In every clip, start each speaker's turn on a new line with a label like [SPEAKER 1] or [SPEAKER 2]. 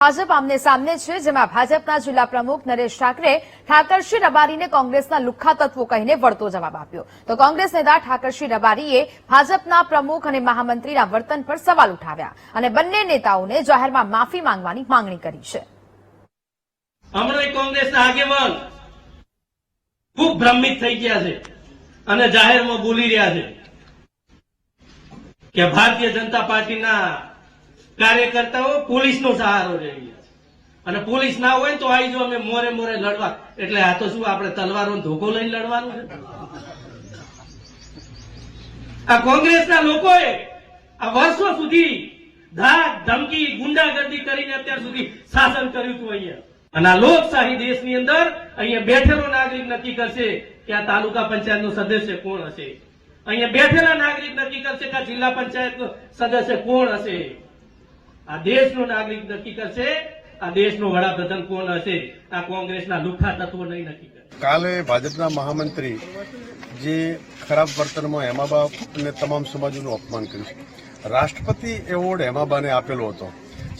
[SPEAKER 1] ભાજપ આમને સામને છે, જેમાં ભાજપના જિલ્લા પ્રમુખ નરેશ ઠાકરે ઠાકરસિંહ રબારીને કોંગ્રેસના લુખ્ખા તત્વો કહીને વળતો જવાબ આપ્યો. તો કોંગ્રેસ નેતા ઠાકરસિંહ રબારીએ ભાજપના પ્રમુખ અને મહામંત્રીના વર્તન પર સવાલ ઉઠાવ્યા અને બંને નેતાઓને જાહેરમાં માફી માંગવાની માંગણી કરી છે.
[SPEAKER 2] હમણાં કોંગ્રેસના આગેવાન ખૂબ ભ્રમિત થઈ ગયા છે અને જાહેરમાં બોલી રહ્યા છે કે ભારતીય જનતા પાર્ટીના કાર્યકર્તાઓ પોલીસનો સહારો લઈ રહ્યા છે અને પોલીસ ના હોય તો આવી જો અમે મોરે મોરે લડવા. એટલે આ તો શું આપણે તલવારો ધોકો લઈને લડવાનું છે? આ કોંગ્રેસના લોકોએ આ વર્ષો સુધી ધાક ધમકી ગુંડાગર્દી કરીને અત્યાર સુધી શાસન કર્યું હતું અહીંયા. અને આ લોકશાહી દેશની અંદર અહીંયા બેઠેલો નાગરિક નક્કી કરશે કે આ તાલુકા પંચાયતનો સદસ્ય કોણ હશે. અહીંયા બેઠેલા નાગરિક નક્કી કરશે કે આ જિલ્લા પંચાયતનો સદસ્ય કોણ હશે. આ દેશનો નાગરિક નક્કી કરશે આ દેશનો વડાપ્રધાન કોણ હશે. આ કોંગ્રેસના લુખ્ખા તત્વો નહીં નક્કી કરે.
[SPEAKER 3] કાલે ભાજપના મહામંત્રી જે ખરાબ વર્તનમાં હેમાબા અને તમામ સમાજોનું અપમાન કર્યું છે. રાષ્ટ્રપતિ એવોર્ડ હેમાબાને આપેલો હતો.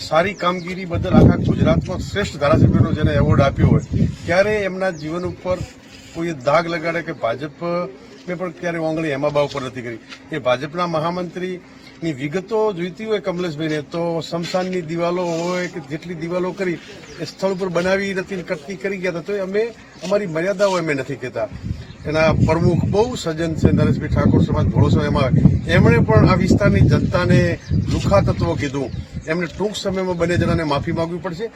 [SPEAKER 3] સારી કામગીરી બદલ આખા ગુજરાતમાં શ્રેષ્ઠ ધારાસભ્યનો જેને એવોર્ડ આપ્યો હોય ત્યારે એમના જીવન ઉપર કોઈ દાગ લગાડે કે ભાજપને પણ ક્યારે ઓંગળી હેમાબા ઉપર નથી કરી. એ ભાજપના મહામંત્રીની વિગતો જોઈતી હોય કમલેશભાઈને તો સ્મશાનની દિવાલો હોય કે જેટલી દિવાલો કરી એ સ્થળ ઉપર બનાવી નથી કરતી કરી ગયા હતા. તો અમે અમારી મર્યાદાઓ અમે નથી કહેતા. એના પ્રમુખ બહુ સજ્જન છે નરેશભાઈ ઠાકોર સમાજ ભરોસો એમાં એમણે પણ આ વિસ્તારની જનતાને લુખ્ખા તત્વો કીધું. એમને ટૂંક સમયમાં બંને જણાને માફી માંગવી પડશે.